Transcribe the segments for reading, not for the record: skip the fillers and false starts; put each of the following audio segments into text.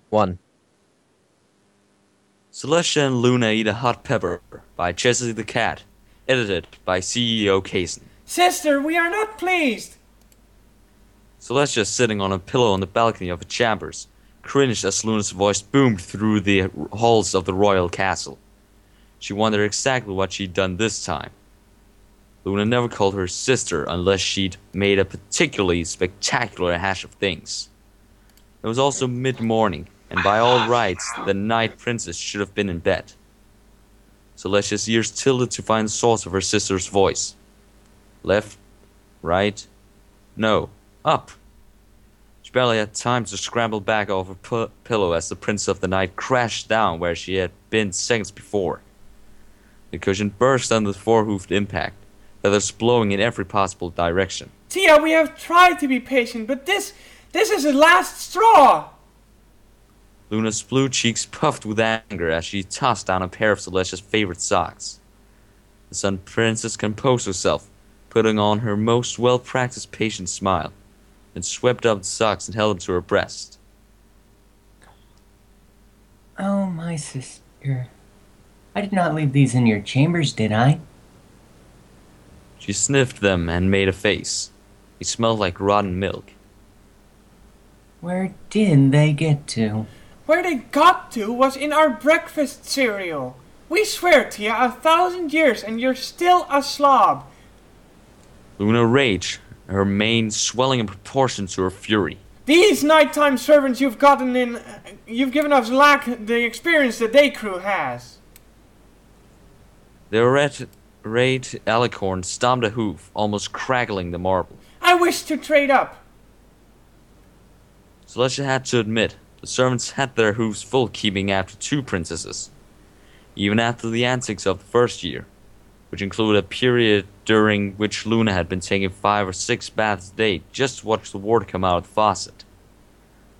1. Celestia and Luna Eat a Hot Pepper by Chessie the Cat. Edited by CEOKasen. Sister, we are not pleased. Celestia, sitting on a pillow on the balcony of her chambers, cringed as Luna's voice boomed through the halls of the royal castle. She wondered exactly what she'd done this time. Luna never called her sister unless she'd made a particularly spectacular hash of things. It was also mid-morning, and by all rights, the Night Princess should have been in bed. Celestia's ears tilted to find the source of her sister's voice. Left, right, no, up. She barely had time to scramble back off her pillow as the Prince of the Night crashed down where she had been seconds before. The cushion burst under the four-hoofed impact, feathers blowing in every possible direction. Tia, we have tried to be patient, but this is the last straw. Luna's blue cheeks puffed with anger as she tossed down a pair of Celestia's favorite socks. The Sun Princess composed herself, putting on her most well-practiced patient smile, and swept up the socks and held them to her breast. Oh, my sister. I did not leave these in your chambers, did I? She sniffed them and made a face. They smelled like rotten milk. Where did they get to? Where they got to was in our breakfast cereal. We swear, Tia, 1,000 years and you're still a slob. Luna raged, her mane swelling in proportion to her fury. These nighttime servants you've given us lack the experience the day crew has. The irate alicorn stomped a hoof, almost crackling the marble. I wish to trade up. Celestia had to admit, the servants had their hooves full keeping after two princesses. Even after the antics of the first year, which included a period during which Luna had been taking 5 or 6 baths a day just to watch the water come out of the faucet.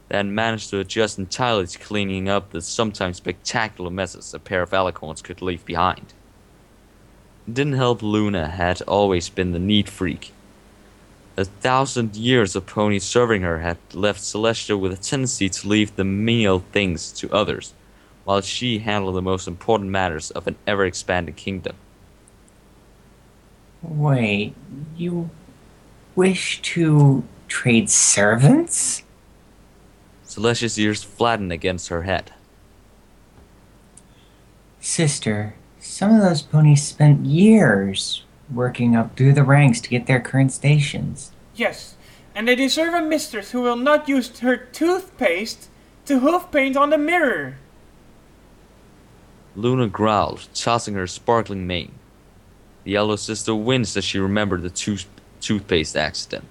They had managed to adjust entirely to cleaning up the sometimes spectacular messes a pair of alicorns could leave behind. It didn't help Luna had always been the neat freak. 1,000 years of pony serving her had left Celestia with a tendency to leave the menial things to others, while she handled the most important matters of an ever-expanding kingdom. Wait, you wish to trade servants? Celestia's ears flattened against her head. Sister, some of those ponies spent years working up through the ranks to get their current stations. Yes, and they deserve a mistress who will not use her toothpaste to hoof paint on the mirror. Luna growled, tossing her sparkling mane. The yellow sister winced as she remembered the toothpaste accident.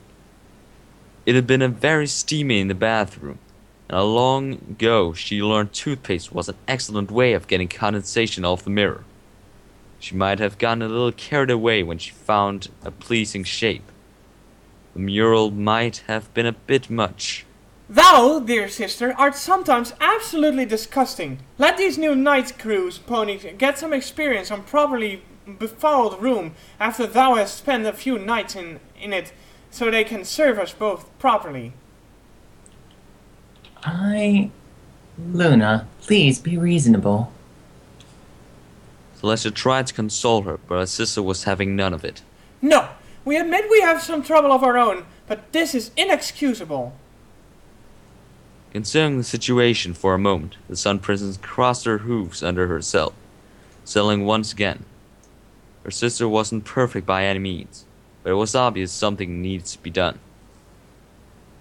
It had been very steamy in the bathroom, and long ago she learned toothpaste was an excellent way of getting condensation off the mirror. She might have gotten a little carried away when she found a pleasing shape. The mural might have been a bit much. Thou, dear sister, art sometimes absolutely disgusting. Let these new night cruise ponies get some experience on properly befouled room after thou hast spent a few nights in it, so they can serve us both properly. Luna, please be reasonable. Celestia tried to console her, but her sister was having none of it. No, we admit we have some trouble of our own, but this is inexcusable. Considering the situation for a moment, the Sun Princess crossed her hooves under herself, settling once again. Her sister wasn't perfect by any means, but it was obvious something needed to be done.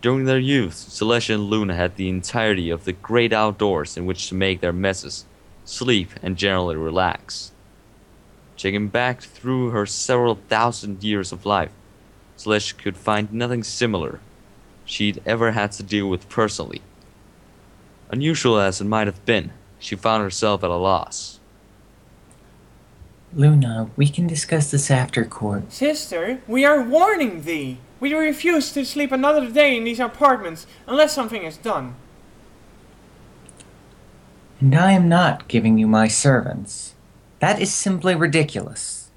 During their youth, Celestia and Luna had the entirety of the great outdoors in which to make their messes, sleep, and generally relax. Checking back through her several thousand years of life, Celestia could find nothing similar she'd ever had to deal with personally. Unusual as it might have been, she found herself at a loss. Luna, we can discuss this after court. Sister, we are warning thee. We refuse to sleep another day in these apartments unless something is done. And I am not giving you my servants. That is simply ridiculous.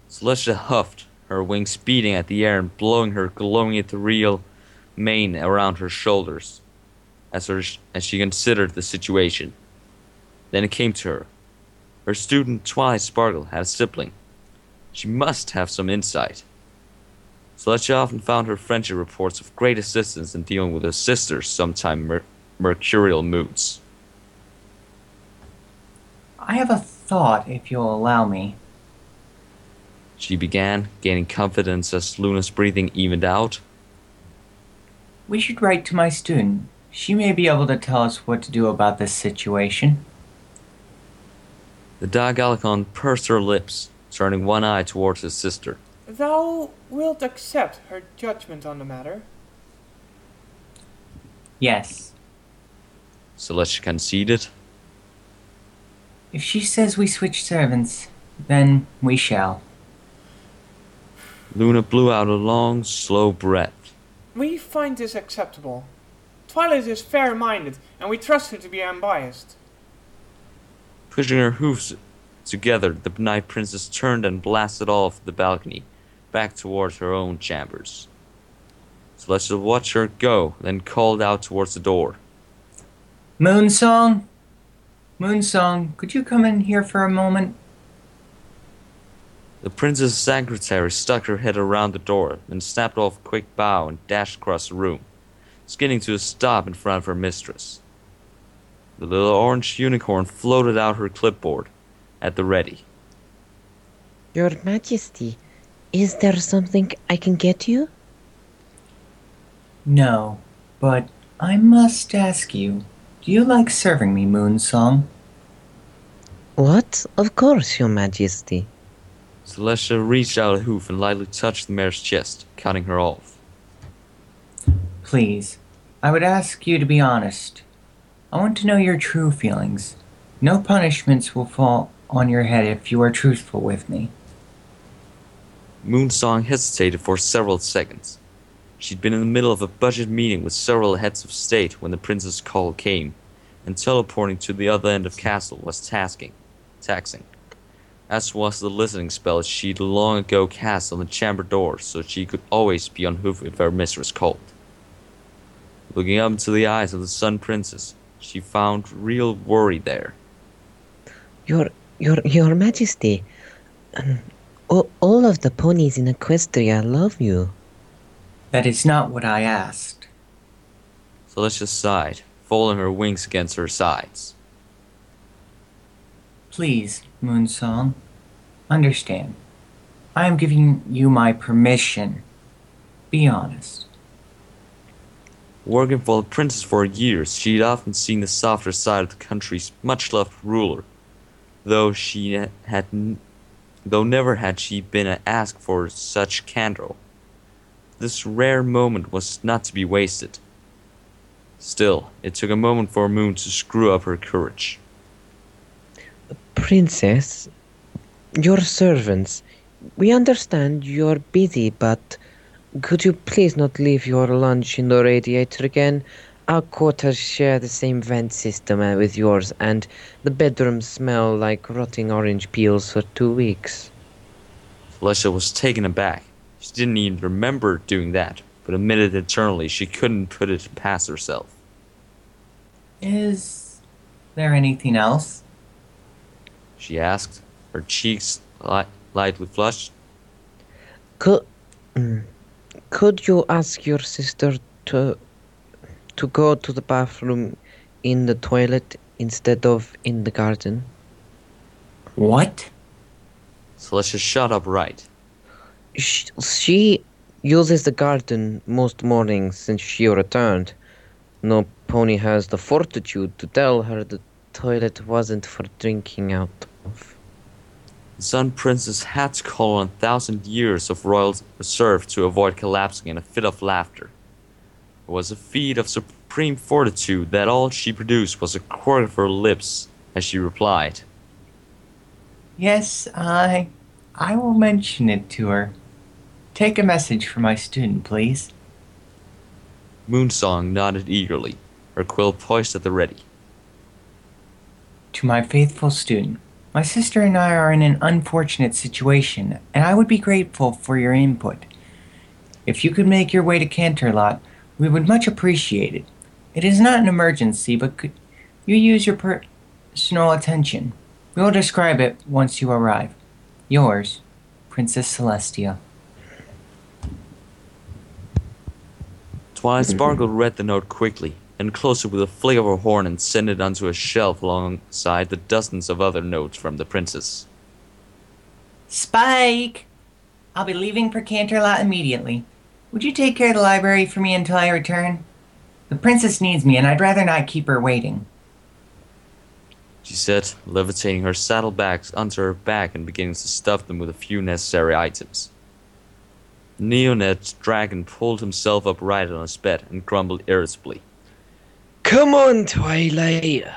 Celestia huffed, her wings beating at the air and blowing her glowing ethereal mane around her shoulders. as she considered the situation. Then it came to her. Her student Twilight Sparkle had a sibling. She must have some insight. Celestia often found her friendship reports of great assistance in dealing with her sister's sometimes mercurial moods. I have a thought, if you'll allow me. She began, gaining confidence as Luna's breathing evened out. We should write to my student. She may be able to tell us what to do about this situation. The Digalicon pursed her lips, turning one eye towards his sister. Thou wilt accept her judgment on the matter? Yes. Celestia conceded. If she says we switch servants, then we shall. Luna blew out a long, slow breath. We find this acceptable. Twilight is fair-minded, and we trust her to be unbiased. Pushing her hoofs together, the Night Princess turned and blasted off the balcony, back towards her own chambers. Celestia watched her go, then called out towards the door. Moonsong? Moonsong, could you come in here for a moment? The princess's secretary stuck her head around the door, then snapped off a quick bow and dashed across the room, skidding to a stop in front of her mistress. The little orange unicorn floated out her clipboard, at the ready. Your Majesty, is there something I can get you? No, but I must ask you, do you like serving me, Moonsong? What? Of course, Your Majesty. Celestia reached out a hoof and lightly touched the mare's chest, cutting her off. Please, I would ask you to be honest. I want to know your true feelings. No punishments will fall on your head if you are truthful with me. Moonsong hesitated for several seconds. She'd been in the middle of a budget meeting with several heads of state when the prince's call came, and teleporting to the other end of castle was taxing. As was the listening spell she'd long ago cast on the chamber door so she could always be on hoof if her mistress called. Looking up into the eyes of the Sun Princess, she found real worry there. Your Majesty, all of the ponies in Equestria love you. That is not what I asked. Celestia sighed, folding her wings against her sides. Please, Moonsong, understand. I am giving you my permission. Be honest. Working for the princess for years, she'd often seen the softer side of the country's much-loved ruler, though never had she been asked for such candor. This rare moment was not to be wasted. Still, it took a moment for Moon to screw up her courage. Princess, your servants, we understand you're busy, but could you please not leave your lunch in the radiator again? Our quarters share the same vent system with yours, and the bedrooms smell like rotting orange peels for 2 weeks. Celestia was taken aback. She didn't even remember doing that, but admitted internally she couldn't put it past herself. Is there anything else? She asked, her cheeks lightly flushed. Could you ask your sister to go to the bathroom in the toilet instead of in the garden? What? Celestia shot upright. She uses the garden most mornings since she returned. No pony has the fortitude to tell her the toilet wasn't for drinking out of. The Sun Princess had to call on 1,000 years of royal reserve to avoid collapsing in a fit of laughter. It was a feat of supreme fortitude that all she produced was a quirk of her lips as she replied. Yes, I will mention it to her. Take a message for my student, please. Moonsong nodded eagerly, her quill poised at the ready. To my faithful student, my sister and I are in an unfortunate situation, and I would be grateful for your input. If you could make your way to Canterlot, we would much appreciate it. It is not an emergency, but could you use your personal attention? We will describe it once you arrive. Yours, Princess Celestia. Twilight Sparkle read the note quickly, and closed it with a flick of her horn and sent it onto a shelf alongside the dozens of other notes from the princess. Spike! I'll be leaving for Canterlot immediately. Would you take care of the library for me until I return? The princess needs me, and I'd rather not keep her waiting. She said, levitating her saddlebags onto her back and beginning to stuff them with a few necessary items. Neonet's dragon pulled himself upright on his bed and grumbled irritably. Come on, Twilight.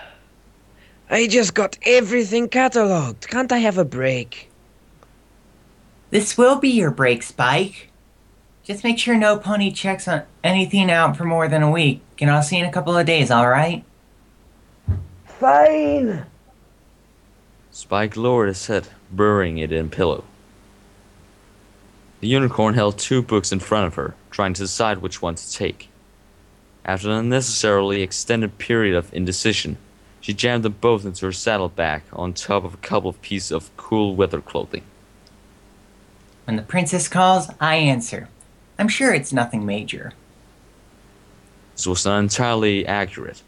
I just got everything catalogued. Can't I have a break? This will be your break, Spike. Just make sure no pony checks on anything out for more than a week, and I'll see you in a couple of days, alright? Fine. Spike lowered his head, burying it in a pillow. The unicorn held 2 books in front of her, trying to decide which one to take. After an unnecessarily extended period of indecision, she jammed them both into her saddlebag on top of a couple of pieces of cool weather clothing. When the princess calls, I answer. I'm sure it's nothing major. This was not entirely accurate.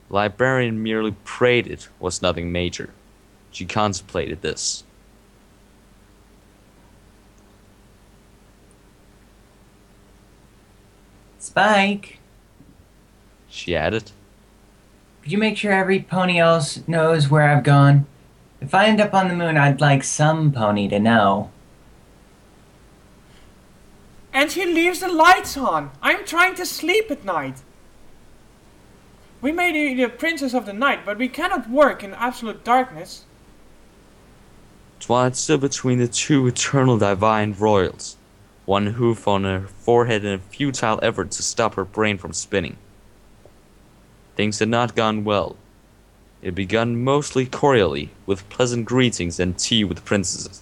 The librarian merely prayed it was nothing major. She contemplated this. Spike, She added. could you make sure every pony else knows where I've gone? If I end up on the moon, I'd like some pony to know. And she leaves the lights on. I'm trying to sleep at night. We may be the princess of the night, but we cannot work in absolute darkness. Twilight stood between the 2 eternal divine royals, one hoof on her forehead in a futile effort to stop her brain from spinning. Things had not gone well. It had begun mostly cordially, with pleasant greetings and tea with the princesses.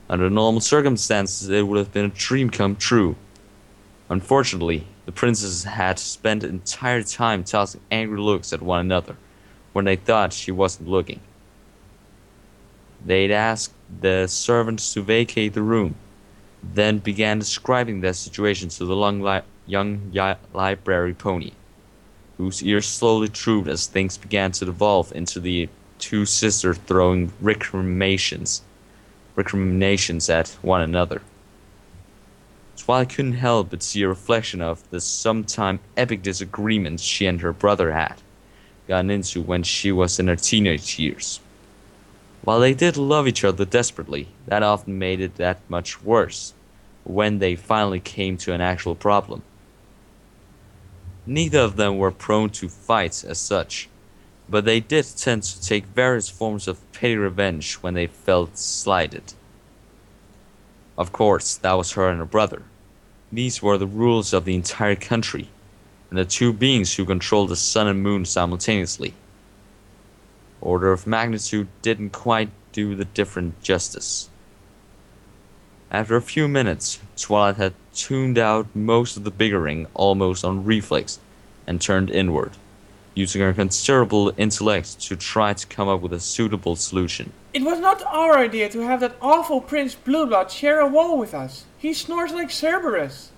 Under normal circumstances, it would have been a dream come true. Unfortunately, the princesses had spent the entire time tossing angry looks at one another when they thought she wasn't looking. They'd asked the servants to vacate the room, then began describing their situation to the young library pony, whose ears slowly drooped as things began to devolve into the 2 sisters throwing recriminations at one another. Twilight couldn't help but see a reflection of the sometime epic disagreements she and her brother had gotten into when she was in her teenage years. While they did love each other desperately, that often made it that much worse when they finally came to an actual problem. Neither of them were prone to fights as such, but they did tend to take various forms of petty revenge when they felt slighted. Of course, that was her and her brother. These were the rulers of the entire country, and the 2 beings who controlled the sun and moon simultaneously. Order of magnitude didn't quite do the different justice. After a few minutes, Twilight had tuned out most of the bickering almost on reflex and turned inward, using her considerable intellect to try to come up with a suitable solution. It was not our idea to have that awful Prince Blueblood share a wall with us. He snores like Cerberus.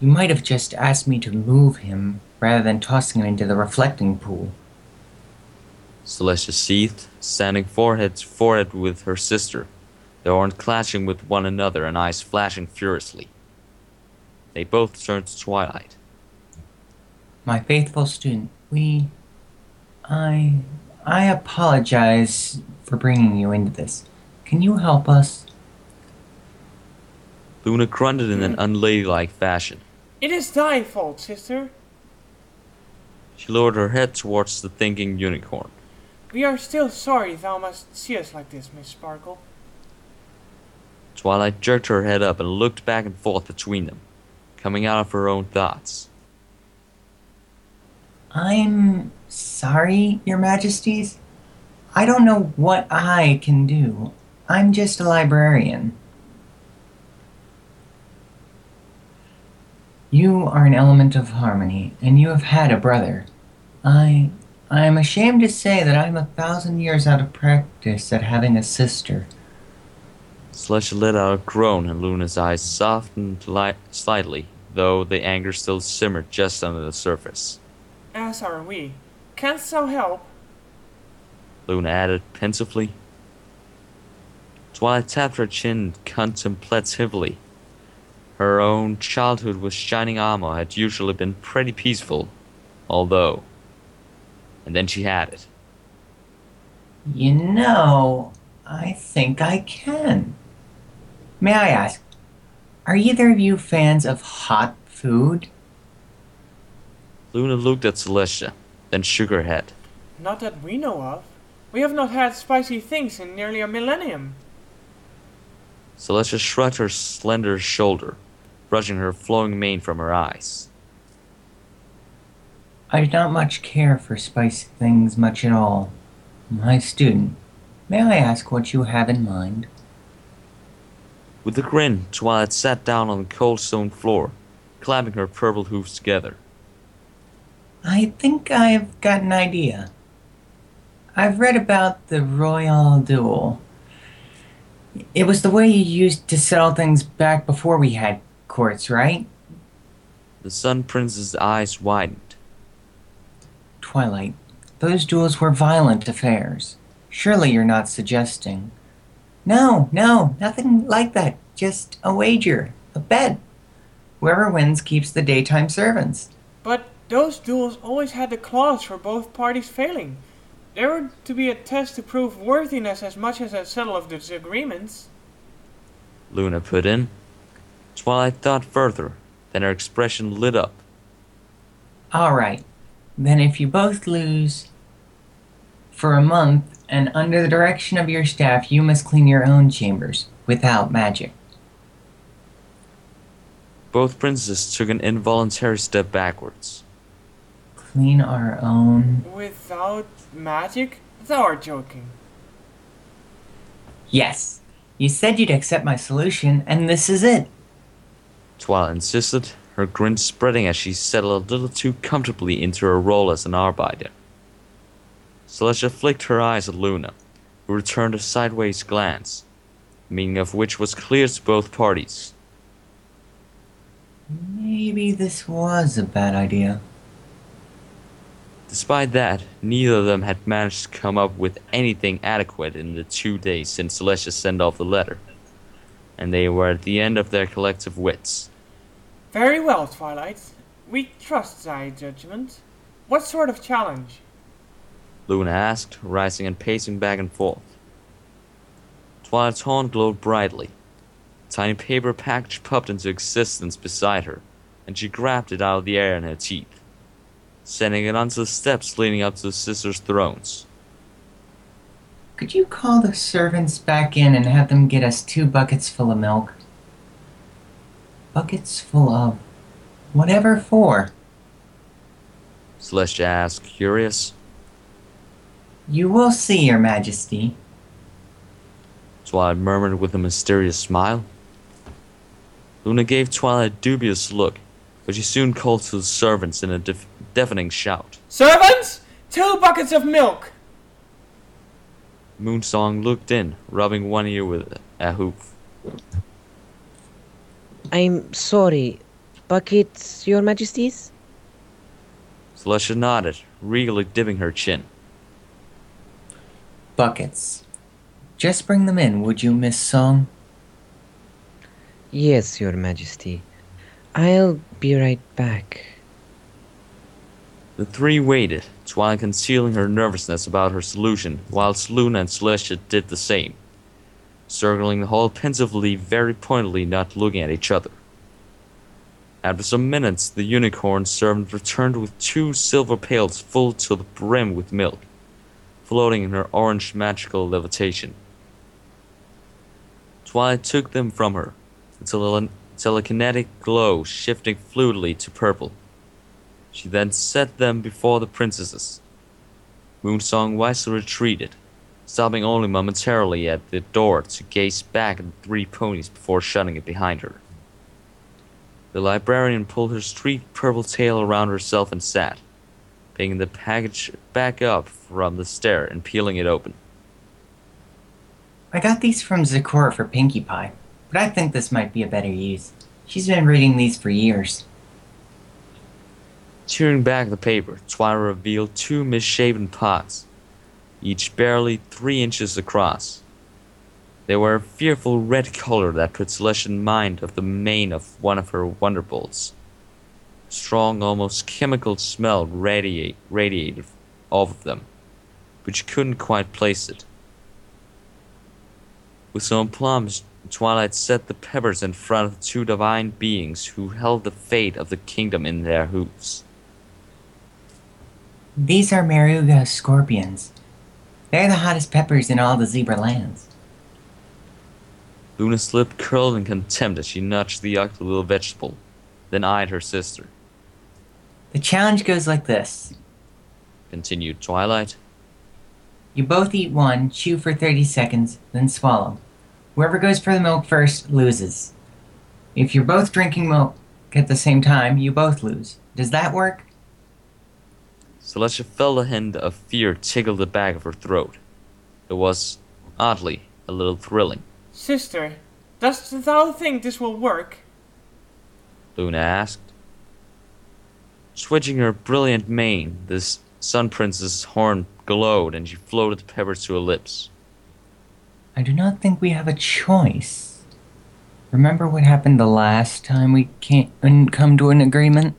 You might have just asked me to move him rather than tossing him into the reflecting pool. Celestia seethed, standing forehead to forehead with her sister, their horns clashing with one another and eyes flashing furiously. They both turned to Twilight. My faithful student, I apologize for bringing you into this. Can you help us? Luna grunted in an unladylike fashion. It is thy fault, sister. She lowered her head towards the thinking unicorn. We are still sorry thou must see us like this, Miss Sparkle. Twilight jerked her head up and looked back and forth between them, coming out of her own thoughts. I'm sorry, Your Majesties. I don't know what I can do. I'm just a librarian. You are an element of harmony, and you have had a brother. I I am ashamed to say that I'm 1,000 years out of practice at having a sister. Celestia let out a groan and Luna's eyes softened slightly, though the anger still simmered just under the surface. As are we. Canst thou help? Luna added pensively. Twilight tapped her chin contemplatively. Her own childhood with shining armor had usually been pretty peaceful, although... And then she had it. You know, I think I can. May I ask, are either of you fans of hot food? Luna looked at Celestia, then shook her head. Not that we know of. We have not had spicy things in nearly a millennium. Celestia shrugged her slender shoulder, brushing her flowing mane from her eyes. I do not much care for spicy things much at all. My student, may I ask what you have in mind? With a grin, Twilight sat down on the cold stone floor, clapping her purple hooves together. I think I've got an idea. I've read about the royal duel. It was the way you used to settle things back before we had courts, right? The Sun Prince's eyes widened. Twilight, those duels were violent affairs. Surely you're not suggesting... No, nothing like that. Just a wager, a bet. Whoever wins keeps the daytime servants. But those duels always had the clause for both parties failing. They were to be a test to prove worthiness as much as a settle of disagreements. Luna put in. Twilight thought further, then her expression lit up. All right. Then if you both lose for a month and under the direction of your staff, you must clean your own chambers without magic. Both princes took an involuntary step backwards. Clean our own... Without magic? Thou art joking. Yes. You said you'd accept my solution, and this is it. Twilight insisted, her grin spreading as she settled a little too comfortably into her role as an arbiter. Celestia flicked her eyes at Luna, who returned a sideways glance, the meaning of which was clear to both parties. Maybe this was a bad idea. Despite that, neither of them had managed to come up with anything adequate in the 2 days since Celestia sent off the letter, and they were at the end of their collective wits. Very well, Twilight. We trust thy judgment. What sort of challenge? Luna asked, rising and pacing back and forth. Twilight's horn glowed brightly. A tiny paper package popped into existence beside her, and she grabbed it out of the air in her teeth, sending it onto the steps leading up to the sisters' thrones. Could you call the servants back in and have them get us 2 buckets full of milk? Buckets full of... whatever for? Celestia asked, curious. You will see, your majesty. Twilight murmured with a mysterious smile. Luna gave Twilight a dubious look, but she soon called to the servants in a deafening shout. Servants! 2 buckets of milk! Moonsong looked in, rubbing one ear with a hoof. I'm sorry. Buckets, your majesties? Celestia nodded, regally dipping her chin. Buckets. Just bring them in, would you, Miss Song? Yes, your majesty. I'll be right back. The three waited, Twilight concealing her nervousness about her solution, whilst Luna and Celestia did the same, circling the hall pensively, very pointedly not looking at each other. After some minutes, the unicorn servant returned with 2 silver pails full to the brim with milk, floating in her orange magical levitation. Twilight took them from her, until a telekinetic glow shifting fluidly to purple. She then set them before the princesses. Moonsong wisely retreated, stopping only momentarily at the door to gaze back at the 3 ponies before shutting it behind her. The librarian pulled her streaked purple tail around herself and sat, picking the package back up from the stair and peeling it open. I got these from Zakor for Pinkie Pie, but I think this might be a better use. She's been reading these for years. Tearing back the paper, Twilight revealed two misshapen pots, each barely 3 inches across. They were a fearful red color that put Celestia in mind of the mane of one of her wonderbolts. Strong, almost chemical smell radiated off of them, but she couldn't quite place it. With some plums, Twilight set the peppers in front of the two divine beings who held the fate of the kingdom in their hooves. These are Maruga scorpions. They're the hottest peppers in all the zebra lands. Luna's lip curled in contempt as she nudged the ugly little vegetable, then eyed her sister. The challenge goes like this. Continued Twilight. You both eat one, chew for 30 seconds, then swallow. Whoever goes for the milk first loses. If you're both drinking milk at the same time, you both lose. Does that work? Celestia felt a hint of fear tickle the back of her throat. It was, oddly, a little thrilling. Sister, does thou think this will work? Luna asked. Switching her brilliant mane, this Sun Princess's horn glowed and she floated the peppers to her lips. I do not think we have a choice. Remember what happened the last time we couldn't come to an agreement?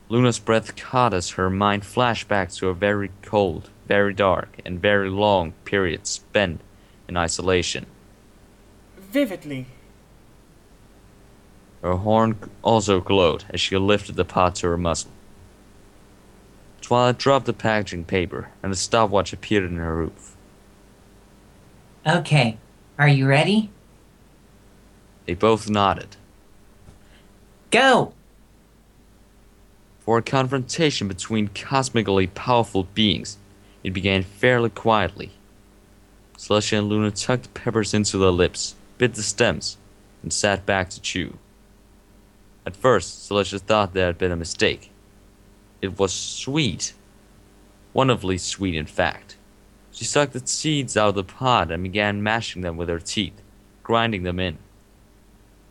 Luna's breath caught as her mind flashed back to a very cold, very dark, and very long period spent in isolation. Vividly. Her horn also glowed as she lifted the pot to her muzzle. Twilight dropped the packaging paper, and a stopwatch appeared in her roof. Okay, are you ready? They both nodded. Go! For a confrontation between cosmically powerful beings, it began fairly quietly. Celestia and Luna tucked the peppers into their lips, bit the stems, and sat back to chew. At first, Celestia thought there had been a mistake. It was sweet. Wonderfully sweet, in fact. She sucked the seeds out of the pod and began mashing them with her teeth, grinding them in.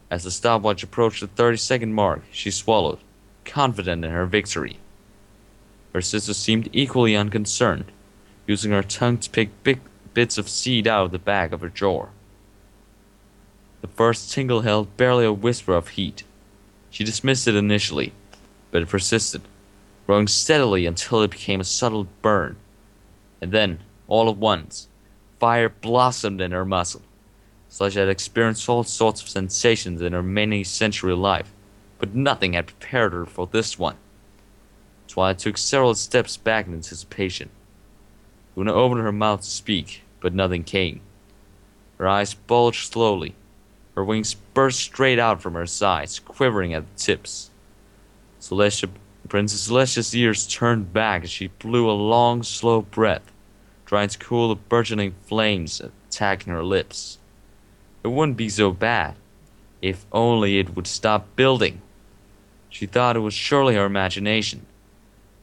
As the stopwatch approached the 30-second mark, she swallowed, confident in her victory. Her sister seemed equally unconcerned, using her tongue to pick big bits of seed out of the back of her jaw. The first tingle held barely a whisper of heat. She dismissed it initially, but it persisted, growing steadily until it became a subtle burn. And then, all at once, fire blossomed in her muscle. Celestia had experienced all sorts of sensations in her many-century life, but nothing had prepared her for this one. Twilight took several steps back in anticipation. Luna opened her mouth to speak, but nothing came. Her eyes bulged slowly. Her wings burst straight out from her sides, quivering at the tips. Princess Celestia's ears turned back as she blew a long, slow breath, trying to cool the burgeoning flames attacking her lips. It wouldn't be so bad, if only it would stop building. She thought it was surely her imagination,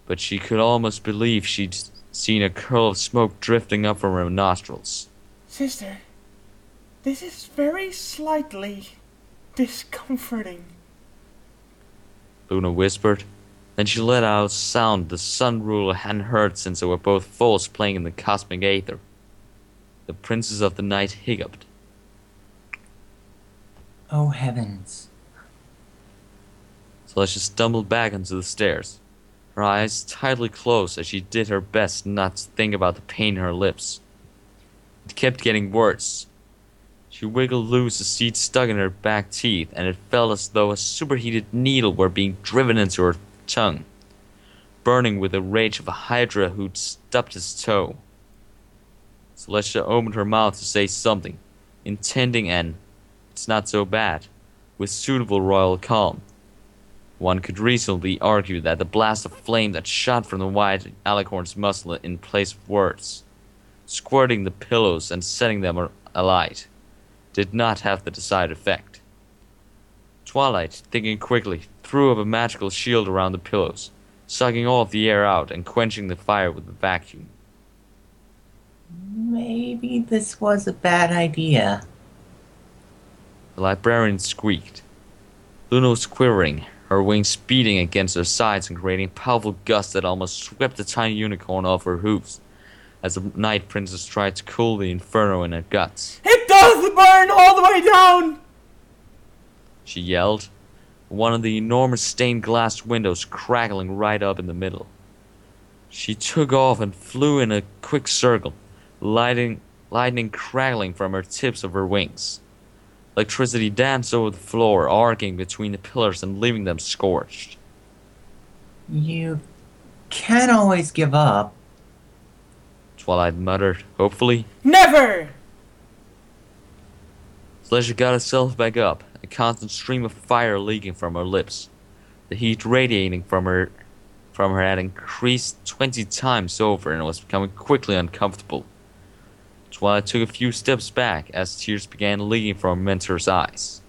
but she could almost believe she'd seen a curl of smoke drifting up from her nostrils. Sister, this is very slightly discomforting. Luna whispered. Then she let out a sound the Sun Ruler hadn't heard since they were both foals playing in the cosmic aether. The Princess of the Night hiccuped. Oh heavens. Celestia stumbled back onto the stairs, her eyes tightly closed as she did her best not to think about the pain in her lips. It kept getting worse. She wiggled loose the seed stuck in her back teeth, and it felt as though a superheated needle were being driven into her tongue, burning with the rage of a hydra who'd stubbed his toe. Celestia opened her mouth to say something, intending an "it's not so bad," with suitable royal calm. One could reasonably argue that the blast of flame that shot from the wide alicorn's muzzle in place of words, squirting the pillows and setting them alight, did not have the desired effect. Twilight, thinking quickly, threw up a magical shield around the pillows, sucking all of the air out and quenching the fire with a vacuum. Maybe this was a bad idea. The librarian squeaked. Luna was quivering, her wings beating against her sides and creating powerful gusts that almost swept the tiny unicorn off her hooves, as the Night Princess tried to cool the inferno in her guts. It does burn all the way down! She yelled, one of the enormous stained glass windows crackling right up in the middle. She took off and flew in a quick circle, lightning crackling from her tips of her wings. Electricity danced over the floor, arcing between the pillars and leaving them scorched. You can't always give up. Twilight muttered, hopefully. Never! Celestia got herself back up, a constant stream of fire leaking from her lips. The heat radiating from her had increased 20 times over and was becoming quickly uncomfortable. Twilight took a few steps back as tears began leaking from her mentor's eyes.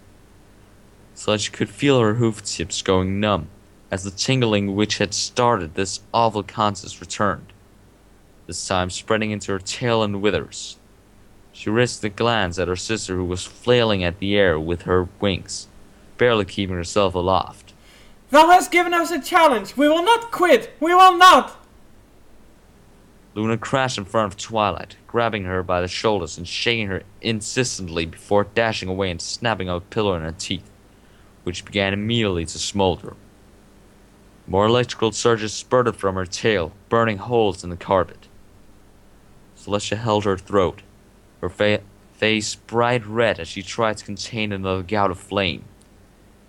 Celestia could feel her hoof tips going numb as the tingling which had started this awful contest returned, this time spreading into her tail and withers. She risked a glance at her sister who was flailing at the air with her wings, barely keeping herself aloft. Thou hast given us a challenge. We will not quit. We will not. Luna crashed in front of Twilight, grabbing her by the shoulders and shaking her insistently before dashing away and snapping up a pillow in her teeth, which began immediately to smolder. More electrical surges spurted from her tail, burning holes in the carpet. Celestia held her throat, her face bright red as she tried to contain another gout of flame.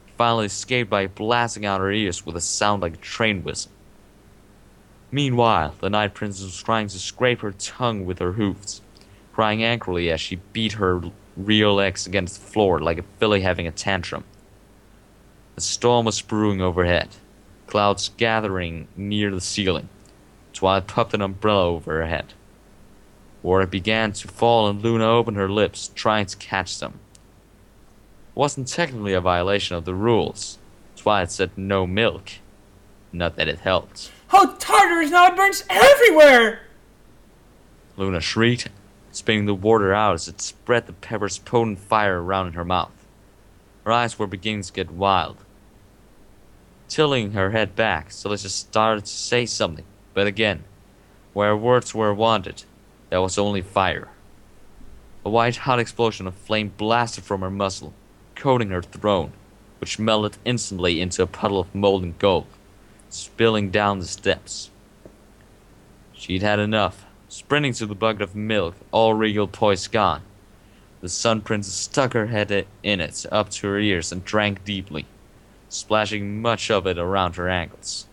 It finally escaped by blasting out her ears with a sound like a train whistle. Meanwhile, the Night Princess was trying to scrape her tongue with her hoofs, crying angrily as she beat her rear legs against the floor like a filly having a tantrum. A storm was brewing overhead, clouds gathering near the ceiling. Twilight puffed an umbrella over her head. Water began to fall and Luna opened her lips, trying to catch them. It wasn't technically a violation of the rules. Twilight said no milk. Not that it helped. Oh, Tartarus, now it burns everywhere! Luna shrieked, spitting the water out as it spread the pepper's potent fire around in her mouth. Her eyes were beginning to get wild. Tilting her head back, Celestia started to say something, but again, where words were wanted, there was only fire. A white-hot explosion of flame blasted from her muzzle, coating her throne, which melted instantly into a puddle of molten gold, spilling down the steps. She'd had enough. Sprinting to the bucket of milk, all regal poise gone, the Sun Princess stuck her head in it up to her ears and drank deeply, splashing much of it around her ankles.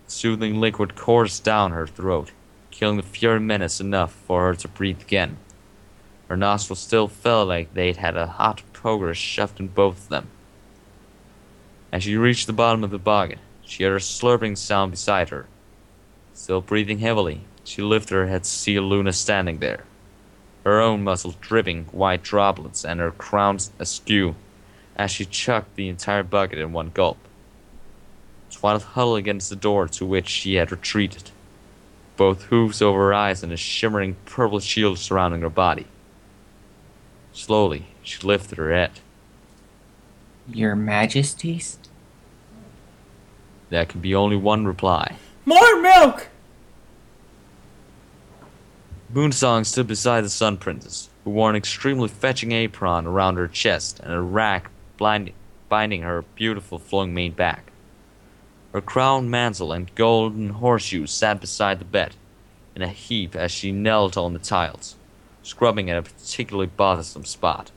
The soothing liquid coursed down her throat, killing the Fury Menace enough for her to breathe again. Her nostrils still felt like they'd had a hot poker shoved in both of them. As she reached the bottom of the bucket, she heard a slurping sound beside her. Still breathing heavily, she lifted her head to see Luna standing there, her own muscles dripping white droplets and her crown askew as she chucked the entire bucket in one gulp. Twilight huddled against the door to which she had retreated, both hooves over her eyes and a shimmering purple shield surrounding her body. Slowly, she lifted her head. Your Majesties? There could be only one reply. More milk! Moonsong stood beside the Sun Princess, who wore an extremely fetching apron around her chest and a rack binding her beautiful flowing mane back. Her crown mantle and golden horseshoes sat beside the bed, in a heap as she knelt on the tiles, scrubbing at a particularly bothersome spot.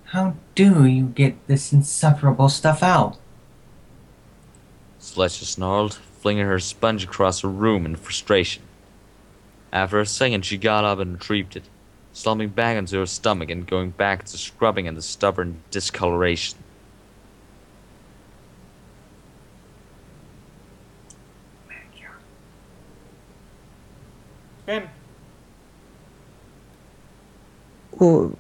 How do you get this insufferable stuff out? Celestia snarled, flinging her sponge across her room in frustration. After a second, she got up and retrieved it, slumping back into her stomach and going back to scrubbing at the stubborn discoloration. Ben, Oh,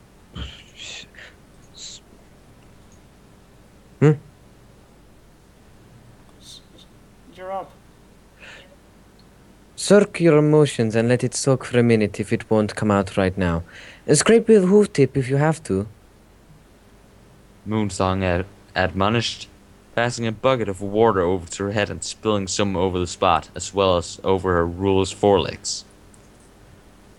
you're up. Circle your emotions and let it soak for a minute if it won't come out right now. And scrape with hoof tip if you have to. Moonsong admonished, passing a bucket of water over to her head and spilling some over the spot, as well as over her ruler's forelegs.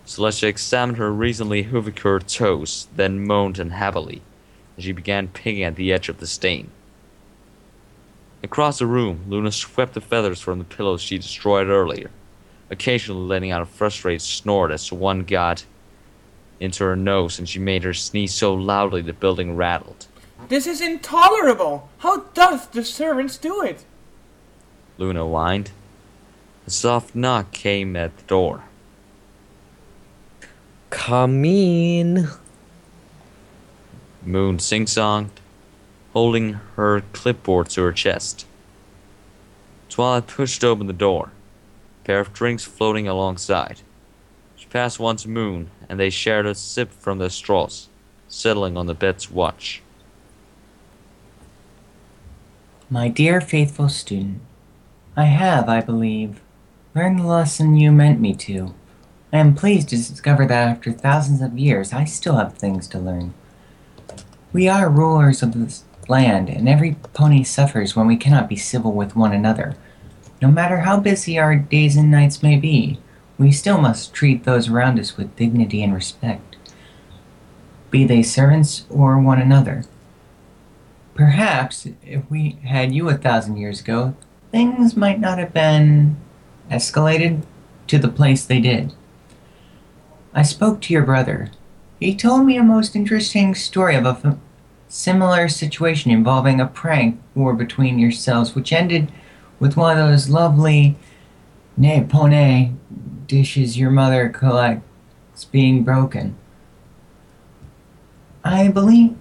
Celestia examined her recently hoovicured toes, then moaned unhappily, as she began picking at the edge of the stain. Across the room, Luna swept the feathers from the pillows she destroyed earlier, occasionally letting out a frustrated snort as one got into her nose and she made her sneeze so loudly the building rattled. This is intolerable! How doth the servants do it? Luna whined. A soft knock came at the door. Come in. Moon sing-songed, holding her clipboard to her chest. Twilight pushed open the door, a pair of drinks floating alongside. She passed one to Moon, and they shared a sip from their straws, settling on the bed's watch. My dear faithful student, I have, I believe, learned the lesson you meant me to. I am pleased to discover that after thousands of years, I still have things to learn. We are rulers of this land, and every pony suffers when we cannot be civil with one another. No matter how busy our days and nights may be, we still must treat those around us with dignity and respect, be they servants or one another. Perhaps, if we had you 1,000 years ago, things might not have been escalated to the place they did. I spoke to your brother. He told me a most interesting story of a similar situation involving a prank war between yourselves, which ended with one of those lovely pone dishes your mother collects being broken. I believe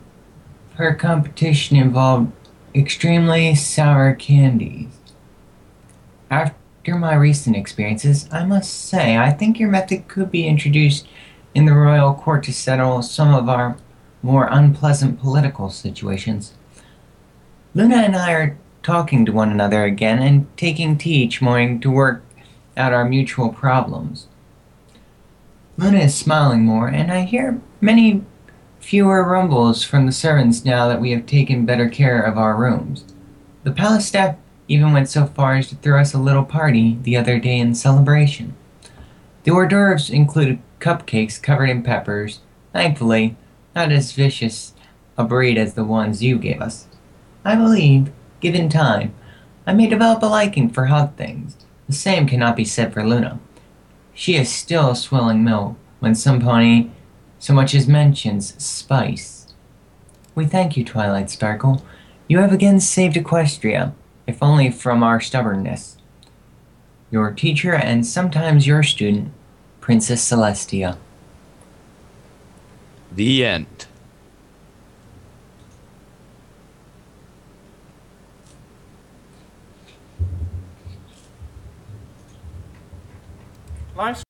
her competition involved extremely sour candies. After my recent experiences, I must say I think your method could be introduced in the royal court to settle some of our more unpleasant political situations. Luna and I are talking to one another again and taking tea each morning to work out our mutual problems. Luna is smiling more, and I hear many fewer rumbles from the servants now that we have taken better care of our rooms. The palace staff even went so far as to throw us a little party the other day in celebration. The hors d'oeuvres included cupcakes covered in peppers, thankfully not as vicious a breed as the ones you gave us. I believe, given time, I may develop a liking for hot things. The same cannot be said for Luna. She is still swilling milk when some pony so much as mentions spice. We thank you, Twilight Sparkle. You have again saved Equestria, if only from our stubbornness. Your teacher and sometimes your student, Princess Celestia. The end. Life